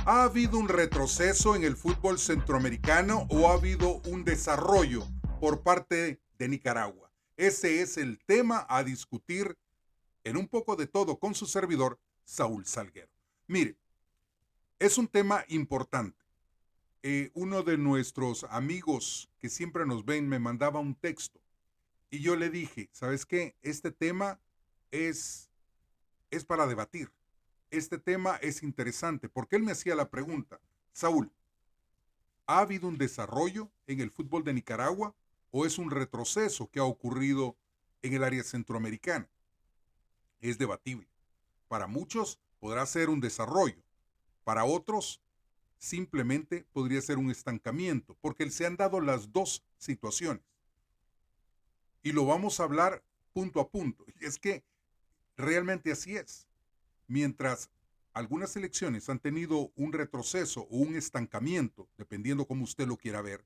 ¿Ha habido un retroceso en el fútbol centroamericano o ha habido un desarrollo por parte de Nicaragua? Ese es el tema a discutir en un poco de todo con su servidor, Saúl Salguero. Mire, es un tema importante. Uno de nuestros amigos que siempre nos ven me mandaba un texto y yo le dije, ¿sabes qué? Este tema es, es para debatir. Este tema es interesante porque él me hacía la pregunta, Saúl, ¿ha habido un desarrollo en el fútbol de Nicaragua o es un retroceso que ha ocurrido en el área centroamericana? Es debatible. Para muchos podrá ser un desarrollo, para otros simplemente podría ser un estancamiento, porque se han dado las dos situaciones. Y lo vamos a hablar punto a punto. Y es que realmente así es. Mientras algunas elecciones han tenido un retroceso o un estancamiento, dependiendo cómo usted lo quiera ver,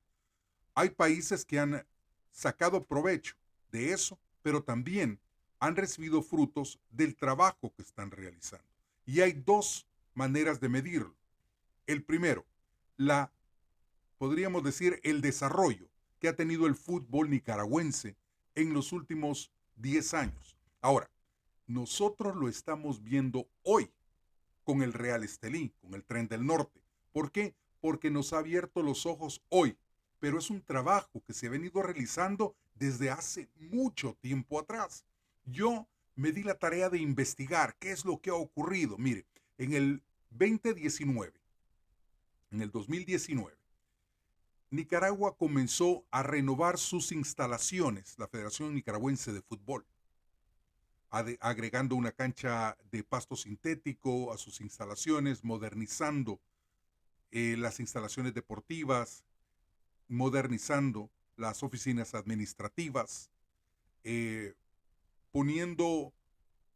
hay países que han sacado provecho de eso, pero también han recibido frutos del trabajo que están realizando. Y hay dos maneras de medirlo. El primero, la, podríamos decir, el desarrollo que ha tenido el fútbol nicaragüense en los últimos 10 años. Ahora, nosotros lo estamos viendo hoy con el Real Estelí, con el Tren del Norte. ¿Por qué? Porque nos ha abierto los ojos hoy, pero es un trabajo que se ha venido realizando desde hace mucho tiempo atrás. Yo me di la tarea de investigar qué es lo que ha ocurrido. Mire, en el 2019, en el 2019, Nicaragua comenzó a renovar sus instalaciones, la Federación Nicaragüense de Fútbol, agregando una cancha de pasto sintético a sus instalaciones, modernizando las instalaciones deportivas, modernizando las oficinas administrativas, eh, poniendo,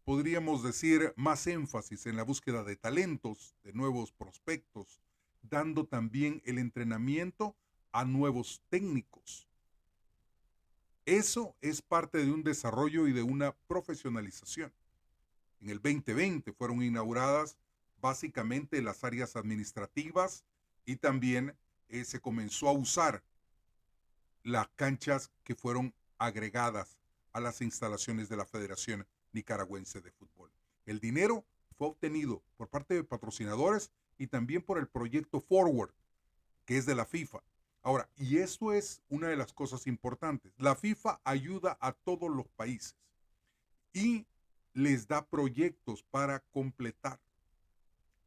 podríamos decir, más énfasis en la búsqueda de talentos, de nuevos prospectos, dando también el entrenamiento a nuevos técnicos. Eso es parte de un desarrollo y de una profesionalización. En el 2020 fueron inauguradas básicamente las áreas administrativas y también se comenzó a usar las canchas que fueron agregadas a las instalaciones de la Federación Nicaragüense de Fútbol. El dinero fue obtenido por parte de patrocinadores y también por el proyecto Forward, que es de la FIFA. Ahora, y esto es una de las cosas importantes, la FIFA ayuda a todos los países y les da proyectos para completar.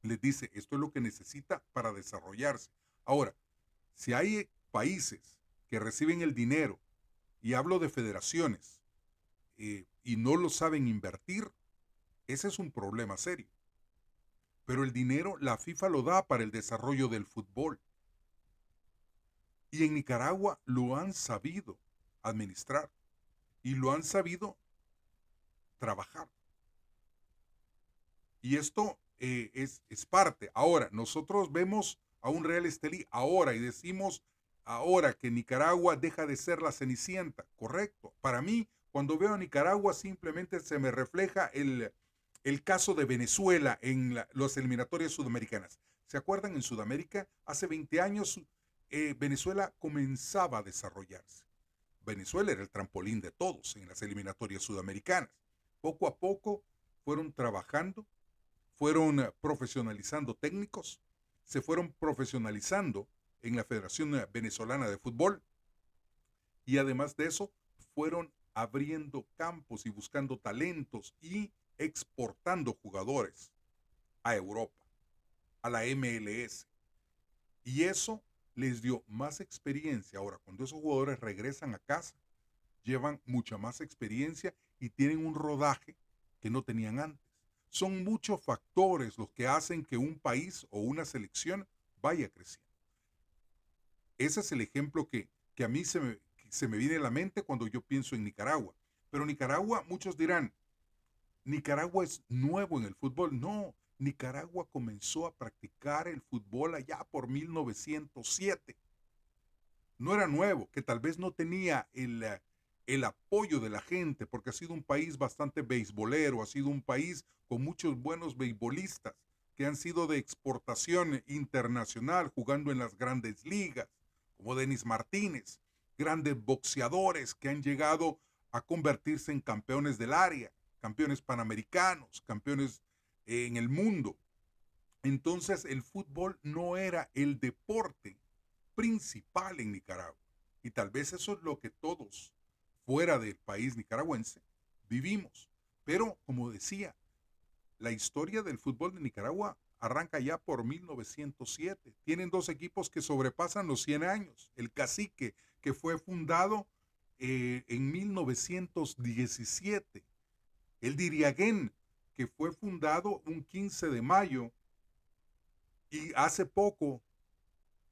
Les dice, esto es lo que necesita para desarrollarse. Ahora, si hay países que reciben el dinero, y hablo de federaciones, y no lo saben invertir, ese es un problema serio. Pero el dinero la FIFA lo da para el desarrollo del fútbol. Y en Nicaragua lo han sabido administrar y lo han sabido trabajar. Y esto es parte. Ahora, nosotros vemos a un Real Estelí ahora y decimos ahora que Nicaragua deja de ser la Cenicienta. Correcto. Para mí, cuando veo a Nicaragua, simplemente se me refleja el caso de Venezuela en las eliminatorias sudamericanas. ¿Se acuerdan? En Sudamérica, hace 20 años, Venezuela comenzaba a desarrollarse. Venezuela era el trampolín de todos en las eliminatorias sudamericanas. Poco a poco fueron trabajando, fueron profesionalizando técnicos, se fueron profesionalizando en la Federación Venezolana de Fútbol y además de eso fueron abriendo campos y buscando talentos y exportando jugadores a Europa, a la MLS. Y eso les dio más experiencia. Ahora, cuando esos jugadores regresan a casa, llevan mucha más experiencia y tienen un rodaje que no tenían antes. Son muchos factores los que hacen que un país o una selección vaya creciendo. Ese es el ejemplo que a mí se me viene a la mente cuando yo pienso en Nicaragua. Pero Nicaragua, muchos dirán, Nicaragua es nuevo en el fútbol. No, Nicaragua comenzó a practicar el fútbol allá por 1907. No era nuevo, que tal vez no tenía el apoyo de la gente, porque ha sido un país bastante beisbolero, ha sido un país con muchos buenos beisbolistas, que han sido de exportación internacional, jugando en las grandes ligas, como Denis Martínez, grandes boxeadores que han llegado a convertirse en campeones del área, campeones panamericanos, campeones en el mundo. Entonces el fútbol no era el deporte principal en Nicaragua. Y tal vez eso es lo que todos fuera del país nicaragüense vivimos. Pero, como decía, la historia del fútbol de Nicaragua arranca ya por 1907. Tienen dos equipos que sobrepasan los 100 años. El Cacique, que fue fundado en 1917. El Diriaguén, que fue fundado un 15 de mayo y hace poco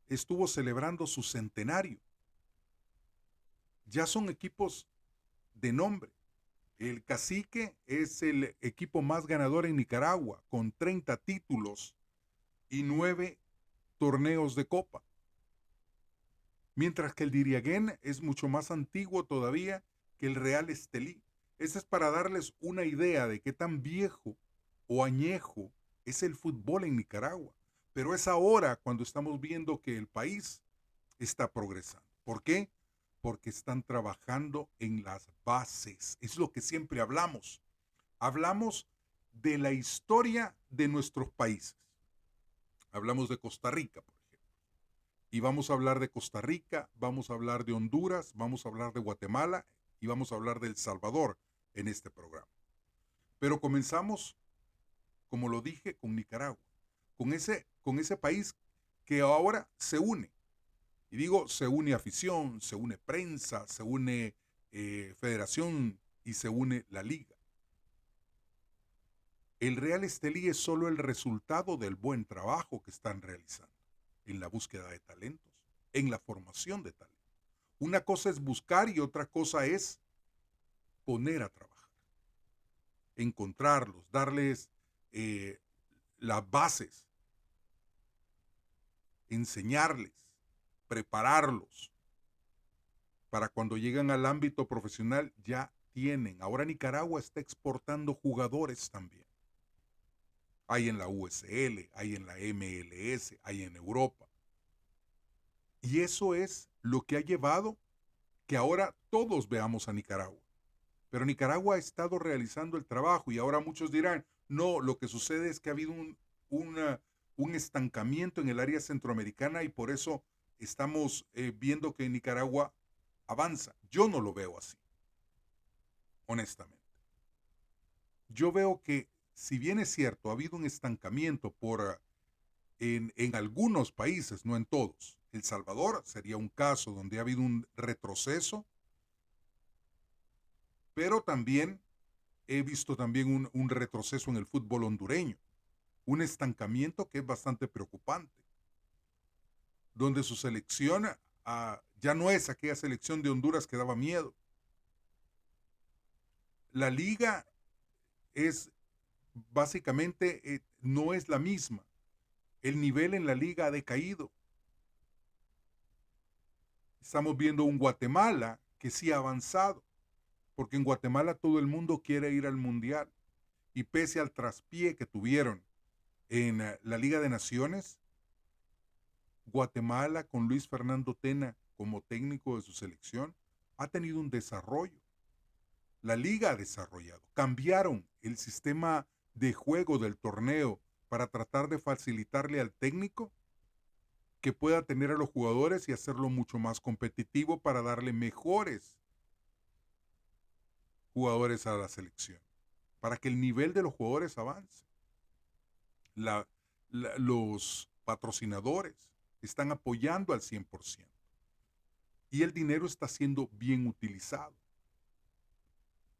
estuvo celebrando su centenario. Ya son equipos de nombre. El Cacique es el equipo más ganador en Nicaragua, con 30 títulos y 9 torneos de copa. Mientras que el Diriaguén es mucho más antiguo todavía que el Real Estelí. Eso es para darles una idea de qué tan viejo o añejo es el fútbol en Nicaragua. Pero es ahora cuando estamos viendo que el país está progresando. ¿Por qué? Porque están trabajando en las bases. Es lo que siempre hablamos. Hablamos de la historia de nuestros países. Hablamos de Costa Rica, por ejemplo. Y vamos a hablar de Costa Rica, vamos a hablar de Honduras, vamos a hablar de Guatemala y vamos a hablar de El Salvador en este programa. Pero comenzamos, como lo dije, con Nicaragua, con ese país que ahora se une. Y digo, se une afición, se une prensa, se une federación y se une la liga. El Real Estelí es solo el resultado del buen trabajo que están realizando en la búsqueda de talentos, en la formación de talentos. Una cosa es buscar y otra cosa es poner a trabajar, encontrarlos, darles las bases, enseñarles, prepararlos para cuando llegan al ámbito profesional ya tienen. Ahora Nicaragua está exportando jugadores también. Hay en la USL, hay en la MLS, hay en Europa. Y eso es lo que ha llevado que ahora todos veamos a Nicaragua. Pero Nicaragua ha estado realizando el trabajo y ahora muchos dirán, no, lo que sucede es que ha habido un estancamiento en el área centroamericana y por eso estamos viendo que Nicaragua avanza. Yo no lo veo así, honestamente. Yo veo que, si bien es cierto, ha habido un estancamiento en algunos países, no en todos. El Salvador sería un caso donde ha habido un retroceso, pero también he visto también un retroceso en el fútbol hondureño, un estancamiento que es bastante preocupante, donde su selección ya no es aquella selección de Honduras que daba miedo. La liga es básicamente no es la misma. El nivel en la liga ha decaído. Estamos viendo un Guatemala que sí ha avanzado, porque en Guatemala todo el mundo quiere ir al Mundial. Y pese al traspié que tuvieron en la Liga de Naciones, Guatemala con Luis Fernando Tena como técnico de su selección ha tenido un desarrollo. La liga ha desarrollado. Cambiaron el sistema de juego del torneo para tratar de facilitarle al técnico que pueda tener a los jugadores y hacerlo mucho más competitivo para darle mejores jugadores a la selección, para que el nivel de los jugadores avance. Los patrocinadores están apoyando al 100% y el dinero está siendo bien utilizado.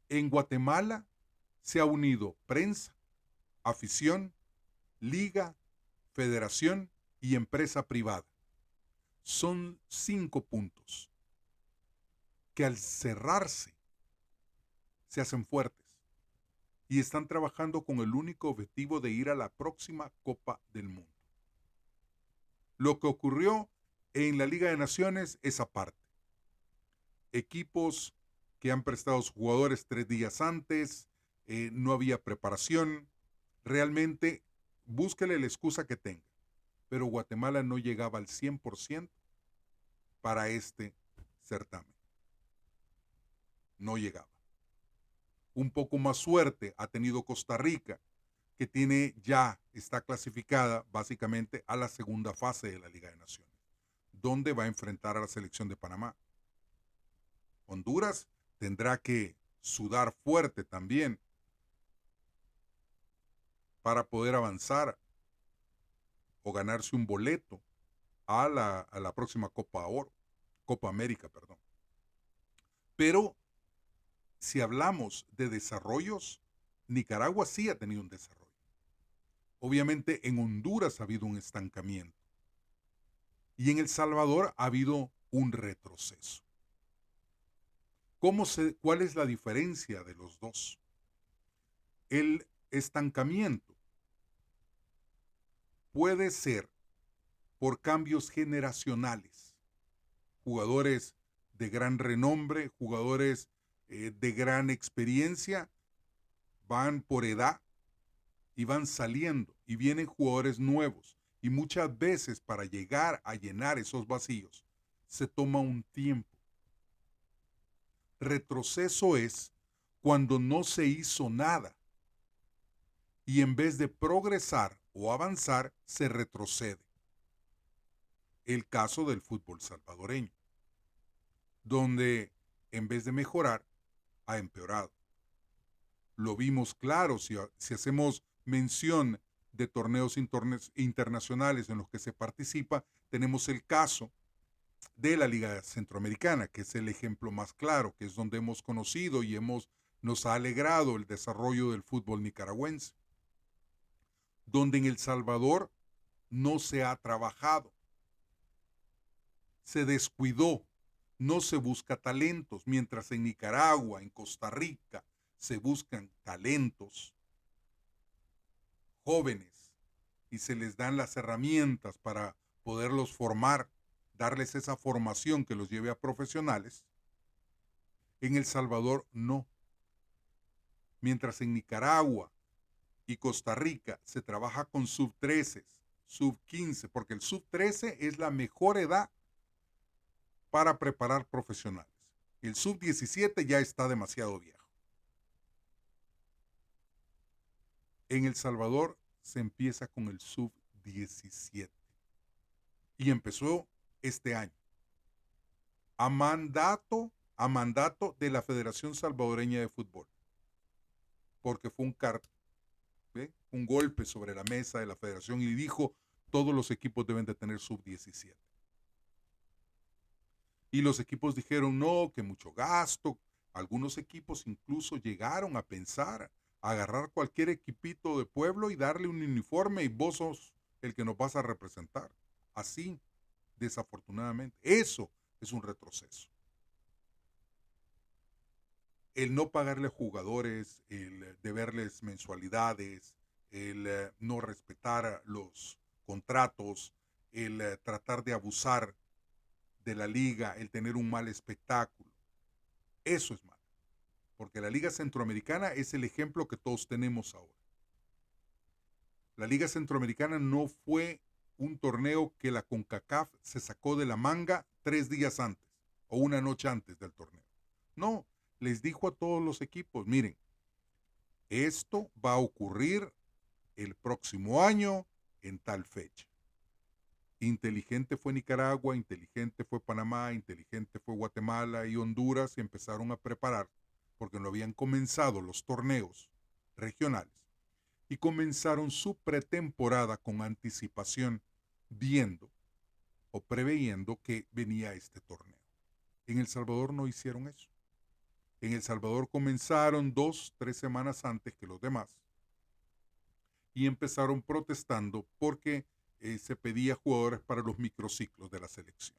En Guatemala se ha unido prensa, afición, liga, federación y empresa privada. Son 5 puntos que al cerrarse se hacen fuertes y están trabajando con el único objetivo de ir a la próxima Copa del Mundo. Lo que ocurrió en la Liga de Naciones es aparte. Equipos que han prestado a sus jugadores 3 días antes, no había preparación. Realmente búsquele la excusa que tenga, pero Guatemala no llegaba al 100% para este certamen. No llegaba. Un poco más suerte ha tenido Costa Rica, que está clasificada básicamente a la segunda fase de la Liga de Naciones, donde va a enfrentar a la selección de Panamá. Honduras tendrá que sudar fuerte también para poder avanzar o ganarse un boleto a la próxima Copa América, perdón. Pero si hablamos de desarrollos, Nicaragua sí ha tenido un desarrollo. Obviamente en Honduras ha habido un estancamiento y en El Salvador ha habido un retroceso. ¿Cuál es la diferencia de los dos? El estancamiento puede ser por cambios generacionales. Jugadores de gran renombre, jugadores de gran experiencia, van por edad y van saliendo y vienen jugadores nuevos. Y muchas veces para llegar a llenar esos vacíos se toma un tiempo. Retroceso es cuando no se hizo nada y en vez de progresar o avanzar se retrocede. El caso del fútbol salvadoreño, donde en vez de mejorar ha empeorado. Lo vimos claro si hacemos mención de torneos internacionales en los que se participa, tenemos el caso de la Liga Centroamericana, que es el ejemplo más claro, que es donde hemos conocido y nos ha alegrado el desarrollo del fútbol nicaragüense, donde en El Salvador no se ha trabajado, se descuidó, no se busca talentos, mientras en Nicaragua, en Costa Rica, se buscan talentos jóvenes y se les dan las herramientas para poderlos formar, darles esa formación que los lleve a profesionales. En El Salvador no. Mientras en Nicaragua y Costa Rica se trabaja con sub-13, sub-15, porque el sub-13 es la mejor edad para preparar profesionales. El sub-17 ya está demasiado viejo. En El Salvador se empieza con el sub-17 y empezó este año a mandato de la Federación Salvadoreña de Fútbol, porque fue un golpe sobre la mesa de la federación y dijo todos los equipos deben de tener sub-17. Y los equipos dijeron no, que mucho gasto. Algunos equipos incluso llegaron a pensar a agarrar cualquier equipito de pueblo y darle un uniforme y vos sos el que nos vas a representar. Así, desafortunadamente, eso es un retroceso. El no pagarle a jugadores, el deberles mensualidades, el no respetar los contratos, el tratar de abusar de la liga, el tener un mal espectáculo. Eso es malo, porque la Liga Centroamericana es el ejemplo que todos tenemos ahora. La Liga Centroamericana no fue un torneo que la CONCACAF se sacó de la manga 3 días antes o una noche antes del torneo. No, les dijo a todos los equipos, miren, esto va a ocurrir el próximo año en tal fecha. Inteligente fue Nicaragua, inteligente fue Panamá, inteligente fue Guatemala y Honduras y empezaron a preparar porque no habían comenzado los torneos regionales y comenzaron su pretemporada con anticipación viendo o preveyendo que venía este torneo. En El Salvador no hicieron eso. En El Salvador comenzaron 2-3 semanas antes que los demás y empezaron protestando porque se pedía jugadores para los microciclos de la selección.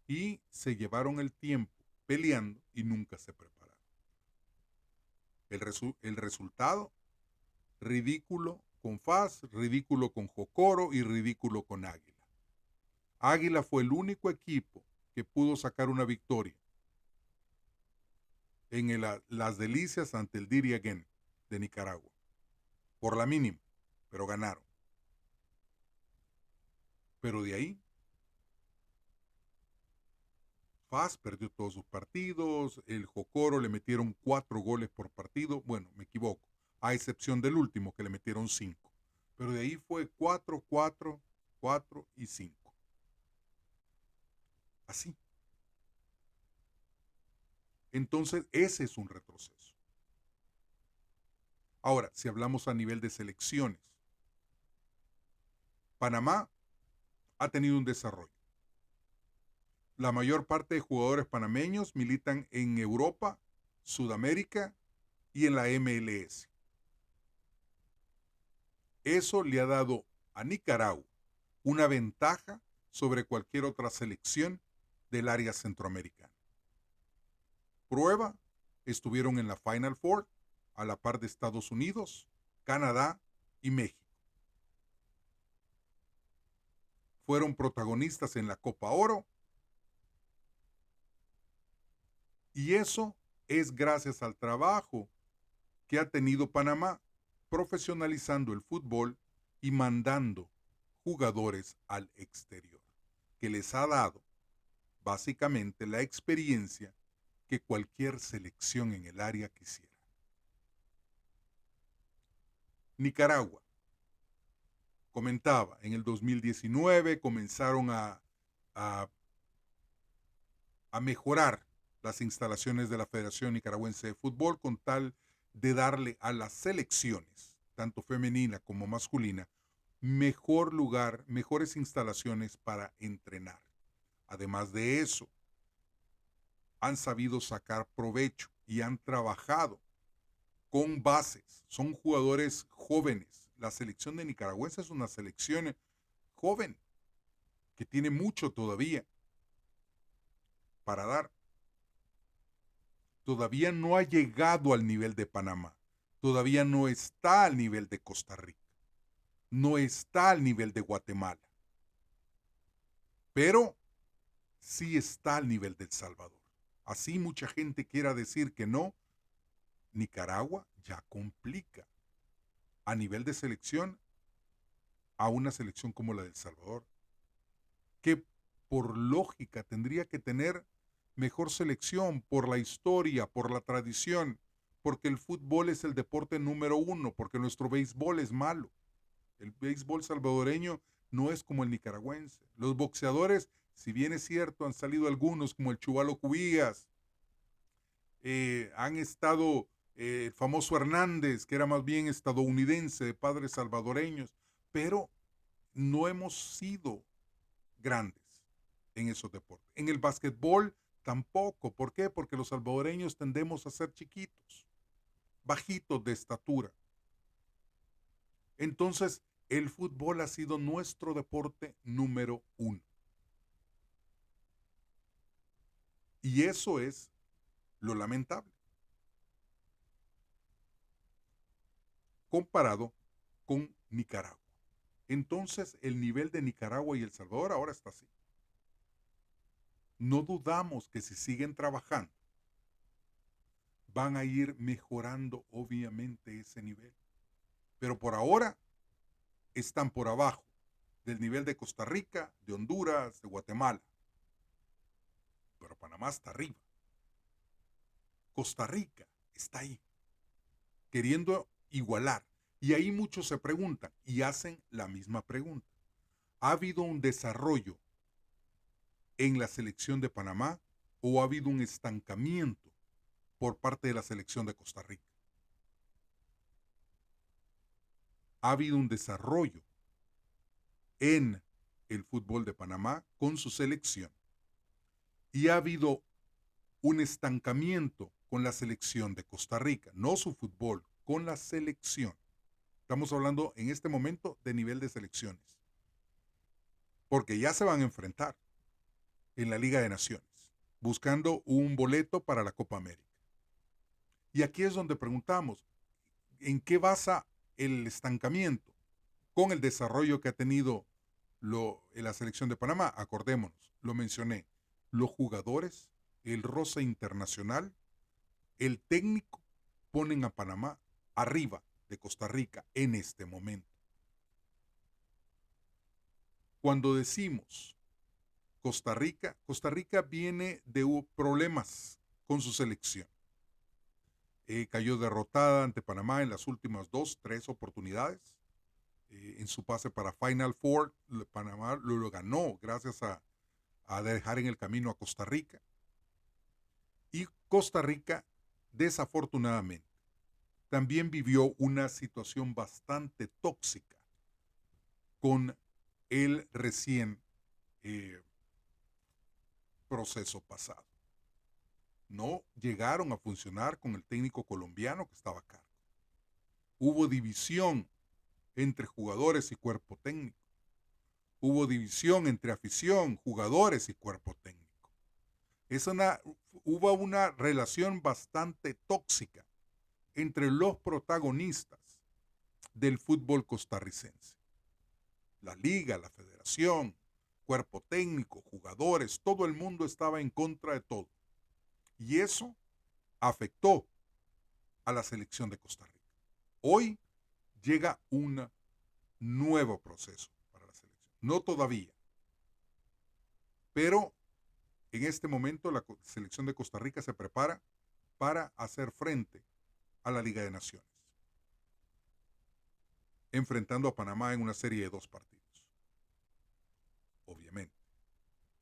Y se llevaron el tiempo peleando y nunca se prepararon. El resultado, ridículo con FAS, ridículo con Jocoro y ridículo con Águila. Águila fue el único equipo que pudo sacar una victoria en las Delicias ante el Diriagén de Nicaragua. por la mínima, pero ganaron. Pero de ahí, FAS perdió todos sus partidos, el Jocoro le metieron 4 goles por partido, bueno, me equivoco, a excepción del último que le metieron 5. Pero de ahí fue 4, 4, 4 y 5. Así. Entonces, ese es un retroceso. Ahora, si hablamos a nivel de selecciones, Panamá ha tenido un desarrollo. La mayor parte de jugadores panameños militan en Europa, Sudamérica y en la MLS. Eso le ha dado a Nicaragua una ventaja sobre cualquier otra selección del área centroamericana. Prueba, estuvieron en la Final Four a la par de Estados Unidos, Canadá y México. Fueron protagonistas en la Copa Oro. Y eso es gracias al trabajo que ha tenido Panamá profesionalizando el fútbol y mandando jugadores al exterior, que les ha dado básicamente la experiencia que cualquier selección en el área quisiera. Nicaragua. Comentaba, en el 2019 comenzaron a mejorar las instalaciones de la Federación Nicaragüense de Fútbol con tal de darle a las selecciones, tanto femenina como masculina, mejor lugar, mejores instalaciones para entrenar. Además de eso, han sabido sacar provecho y han trabajado con bases. Son jugadores jóvenes. La selección de nicaragüense es una selección joven que tiene mucho todavía para dar. Todavía no ha llegado al nivel de Panamá. Todavía no está al nivel de Costa Rica. No está al nivel de Guatemala. Pero sí está al nivel de El Salvador. Así mucha gente quiera decir que no, Nicaragua ya complica a nivel de selección a una selección como la de El Salvador, que por lógica tendría que tener mejor selección por la historia, por la tradición, porque el fútbol es el deporte número 1, porque nuestro béisbol es malo. El béisbol salvadoreño no es como el nicaragüense. Los boxeadores, si bien es cierto, han salido algunos como el Chuvalo Cubillas, han estado el famoso Hernández, que era más bien estadounidense, de padres salvadoreños, pero no hemos sido grandes en esos deportes. En el básquetbol tampoco. ¿Por qué? Porque los salvadoreños tendemos a ser chiquitos, bajitos de estatura. Entonces, el fútbol ha sido nuestro deporte número 1. Y eso es lo lamentable. Comparado con Nicaragua. Entonces, el nivel de Nicaragua y El Salvador ahora está así. No dudamos que si siguen trabajando, van a ir mejorando obviamente ese nivel. Pero por ahora están por abajo del nivel de Costa Rica, de Honduras, de Guatemala. Pero Panamá está arriba. Costa Rica está ahí, queriendo igualar. Y ahí muchos se preguntan y hacen la misma pregunta. ¿Ha habido un desarrollo en la selección de Panamá o ha habido un estancamiento por parte de la selección de Costa Rica? Ha habido un desarrollo en el fútbol de Panamá con su selección y ha habido un estancamiento con la selección de Costa Rica, no su fútbol, con la selección. Estamos hablando en este momento de nivel de selecciones, porque ya se van a enfrentar en la Liga de Naciones, buscando un boleto para la Copa América. Y aquí es donde preguntamos, ¿en qué basa el estancamiento con el desarrollo que ha tenido en la selección de Panamá? Acordémonos, lo mencioné, los jugadores, el roce internacional, el técnico ponen a Panamá arriba de Costa Rica en este momento. Cuando decimos Costa Rica viene de problemas con su selección. Cayó derrotada ante Panamá en las últimas 2-3 oportunidades. En su pase para Final Four, Panamá lo ganó gracias a dejar en el camino a Costa Rica. Y Costa Rica, desafortunadamente, también vivió una situación bastante tóxica con el recién proceso pasado. No llegaron a funcionar con el técnico colombiano que estaba a cargo. Hubo división entre jugadores y cuerpo técnico. Hubo división entre afición, jugadores y cuerpo técnico. Hubo una relación bastante tóxica entre los protagonistas del fútbol costarricense. La liga, la federación, cuerpo técnico, jugadores, todo el mundo estaba en contra de todo. Y eso afectó a la selección de Costa Rica. Hoy llega un nuevo proceso para la selección. No todavía, pero en este momento la selección de Costa Rica se prepara para hacer frente a la Liga de Naciones, enfrentando a Panamá en una serie de 2 partidos. Obviamente,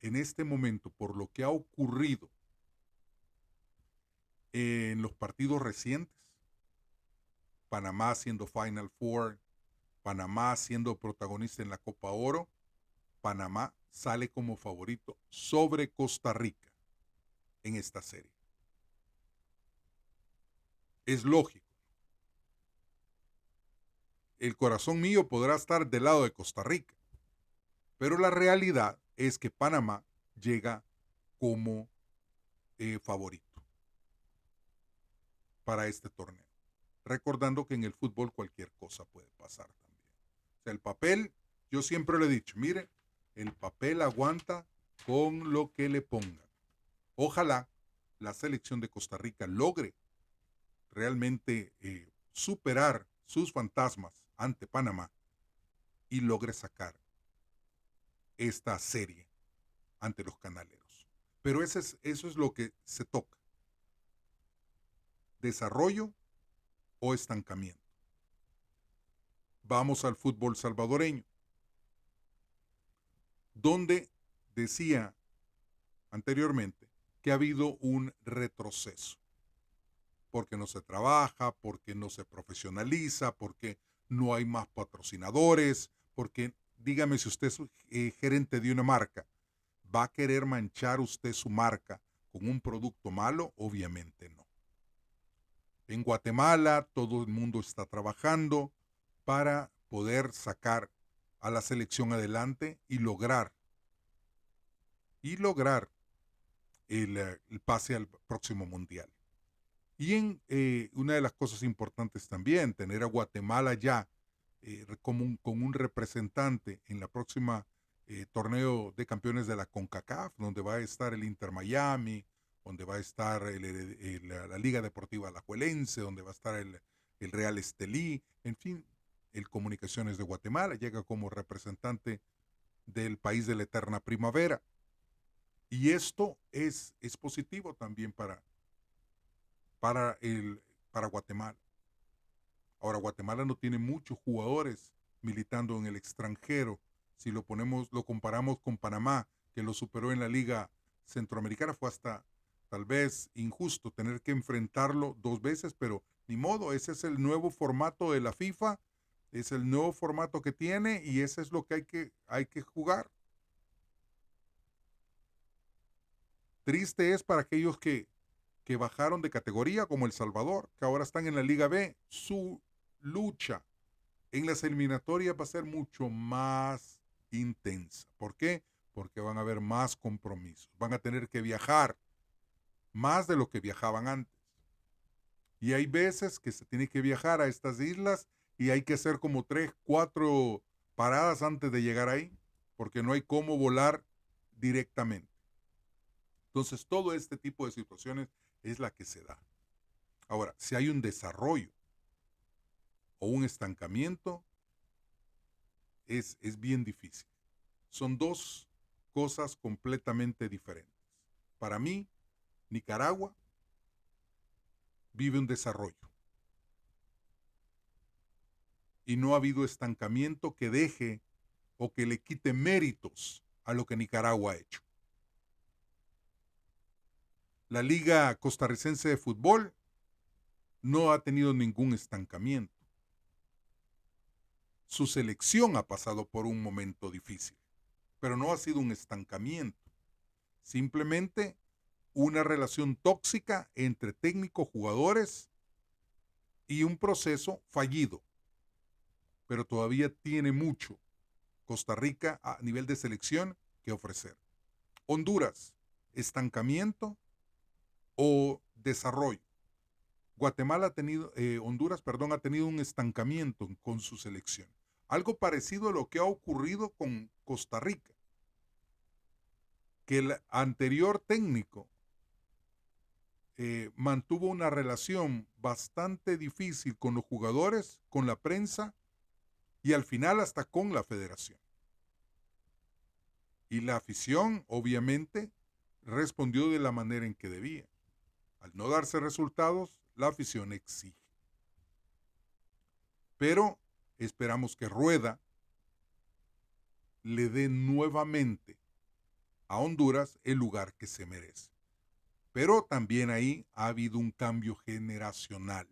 en este momento, por lo que ha ocurrido en los partidos recientes, Panamá siendo Final Four, Panamá siendo protagonista en la Copa Oro, Panamá sale como favorito sobre Costa Rica en esta serie. Es lógico. El corazón mío podrá estar del lado de Costa Rica, pero la realidad es que Panamá llega como favorito para este torneo. Recordando que en el fútbol cualquier cosa puede pasar también. O sea, el papel, yo siempre le he dicho, mire, el papel aguanta con lo que le pongan. Ojalá la selección de Costa Rica logre realmente superar sus fantasmas ante Panamá y logre sacar esta serie ante los canaleros. Pero eso es lo que se toca. Desarrollo o estancamiento. Vamos al fútbol salvadoreño, donde decía anteriormente que ha habido un retroceso, porque no se trabaja, porque no se profesionaliza, porque no hay más patrocinadores, porque dígame si usted es gerente de una marca, ¿va a querer manchar usted su marca con un producto malo? Obviamente no. En Guatemala todo el mundo está trabajando para poder sacar a la selección adelante y lograr el pase al próximo mundial. Y una de las cosas importantes también, tener a Guatemala ya con un representante en la próxima torneo de campeones de la CONCACAF, donde va a estar el Inter Miami, donde va a estar la Liga Deportiva Alajuelense, donde va a estar el Real Estelí, en fin, el Comunicaciones de Guatemala llega como representante del país de la eterna primavera. Y esto es positivo también para Guatemala. Ahora, Guatemala no tiene muchos jugadores militando en el extranjero. Si lo comparamos con Panamá, que lo superó en la Liga Centroamericana, fue hasta tal vez injusto tener que enfrentarlo 2 veces, pero ni modo, ese es el nuevo formato de la FIFA, es el nuevo formato que tiene y ese es lo que hay que jugar. Triste es para aquellos que bajaron de categoría, como El Salvador, que ahora están en la Liga B. Su lucha en las eliminatorias va a ser mucho más intensa. ¿Por qué? Porque van a haber más compromisos. Van a tener que viajar más de lo que viajaban antes. Y hay veces que se tiene que viajar a estas islas y hay que hacer como 3, 4 paradas antes de llegar ahí, porque no hay cómo volar directamente. Entonces, todo este tipo de situaciones es la que se da. Ahora, si hay un desarrollo o un estancamiento es bien difícil. Son dos cosas completamente diferentes. Para mí, Nicaragua vive un desarrollo y no ha habido estancamiento que deje o que le quite méritos a lo que Nicaragua ha hecho. La Liga Costarricense de Fútbol no ha tenido ningún estancamiento. Su selección ha pasado por un momento difícil, pero no ha sido un estancamiento. Simplemente una relación tóxica entre técnicos, jugadores y un proceso fallido. Pero todavía tiene mucho Costa Rica a nivel de selección que ofrecer. Honduras, estancamiento o desarrollo. Honduras, ha tenido un estancamiento con su selección. Algo parecido a lo que ha ocurrido con Costa Rica, que el anterior técnico mantuvo una relación bastante difícil con los jugadores, con la prensa y al final hasta con la federación. Y la afición, obviamente, respondió de la manera en que debía. Al no darse resultados, la afición exige. Pero esperamos que Rueda le dé nuevamente a Honduras el lugar que se merece. Pero también ahí ha habido un cambio generacional.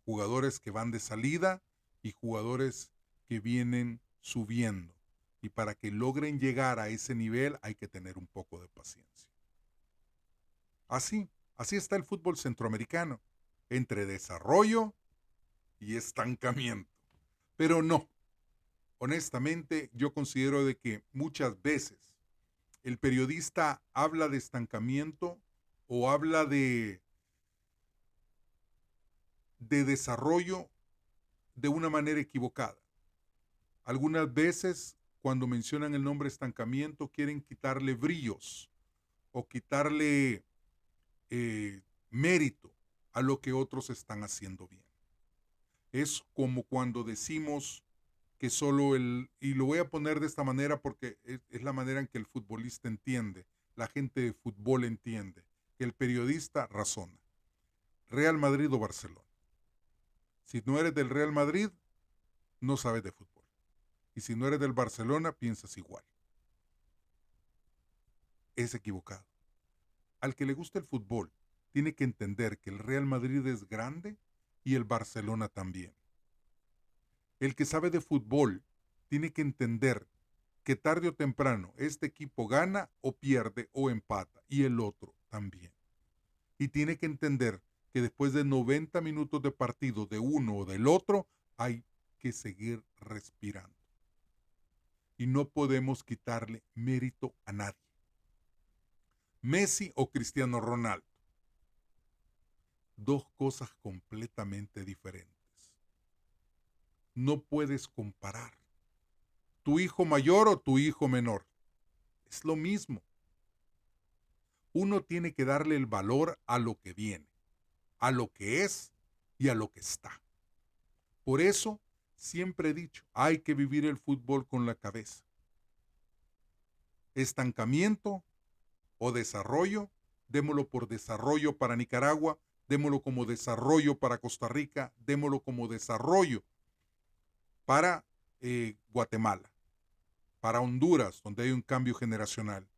Jugadores que van de salida y jugadores que vienen subiendo. Y para que logren llegar a ese nivel hay que tener un poco de paciencia. Así está el fútbol centroamericano, entre desarrollo y estancamiento. Pero no, honestamente yo considero de que muchas veces el periodista habla de estancamiento o habla de desarrollo de una manera equivocada. Algunas veces cuando mencionan el nombre estancamiento quieren quitarle brillos o quitarle mérito a lo que otros están haciendo bien. Es como cuando decimos que y lo voy a poner de esta manera porque es la manera en que el futbolista entiende, la gente de fútbol entiende, que el periodista razona. Real Madrid o Barcelona. Si no eres del Real Madrid, no sabes de fútbol. Y si no eres del Barcelona, piensas igual. Es equivocado. Al que le gusta el fútbol, tiene que entender que el Real Madrid es grande y el Barcelona también. El que sabe de fútbol tiene que entender que tarde o temprano este equipo gana o pierde o empata y el otro también. Y tiene que entender que después de 90 minutos de partido de uno o del otro hay que seguir respirando. Y no podemos quitarle mérito a nadie. Messi o Cristiano Ronaldo. Dos cosas completamente diferentes. No puedes comparar tu hijo mayor o tu hijo menor. Es lo mismo. Uno tiene que darle el valor a lo que viene, a lo que es y a lo que está. Por eso siempre he dicho, hay que vivir el fútbol con la cabeza. Estancamiento o desarrollo, démoslo por desarrollo para Nicaragua, démoslo como desarrollo para Costa Rica, démoslo como desarrollo para Guatemala, para Honduras, donde hay un cambio generacional.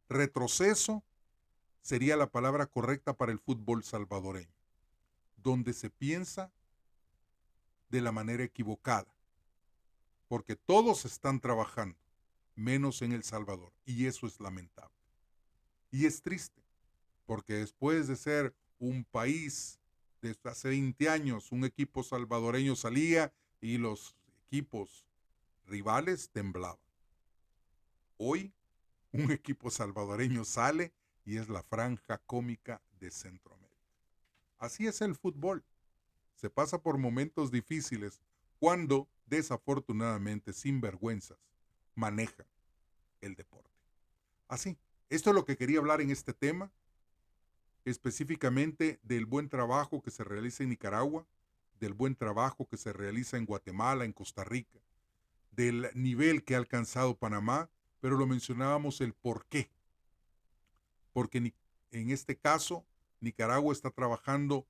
Retroceso sería la palabra correcta para el fútbol salvadoreño, donde se piensa de la manera equivocada, porque todos están trabajando, menos en El Salvador, y eso es lamentable. Y es triste, porque después de ser un país, desde hace 20 años, un equipo salvadoreño salía y los equipos rivales temblaban. Hoy, un equipo salvadoreño sale y es la franja cómica de Centroamérica. Así es el fútbol. Se pasa por momentos difíciles cuando, desafortunadamente, sinvergüenzas manejan el deporte. Así, esto es lo que quería hablar en este tema, específicamente del buen trabajo que se realiza en Nicaragua del buen trabajo que se realiza en Guatemala, en Costa Rica, del nivel que ha alcanzado Panamá, pero lo mencionábamos el por qué. Porque en este caso, Nicaragua está trabajando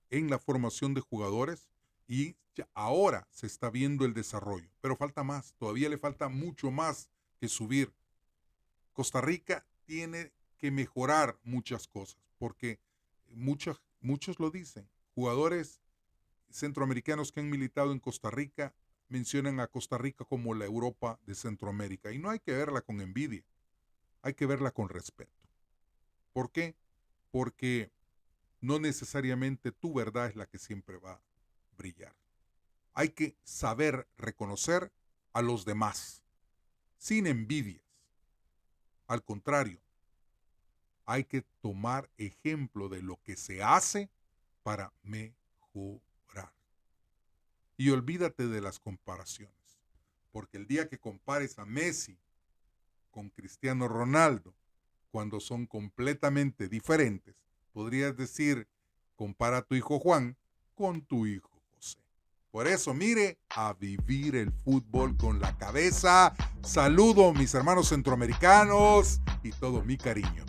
en la formación de jugadores y ahora se está viendo el desarrollo, pero falta más, todavía le falta mucho más que subir. Costa Rica tiene que mejorar muchas cosas, porque muchos lo dicen. Jugadores centroamericanos que han militado en Costa Rica mencionan a Costa Rica como la Europa de Centroamérica, y no hay que verla con envidia, hay que verla con respeto. ¿Por qué? Porque no necesariamente tu verdad es la que siempre va a brillar. Hay que saber reconocer a los demás, sin envidias. Al contrario, hay que tomar ejemplo de lo que se hace para mejorar. Y olvídate de las comparaciones, porque el día que compares a Messi con Cristiano Ronaldo, cuando son completamente diferentes, podrías decir, compara a tu hijo Juan con tu hijo José. Por eso, mire, a vivir el fútbol con la cabeza. Saludo a mis hermanos centroamericanos y todo mi cariño.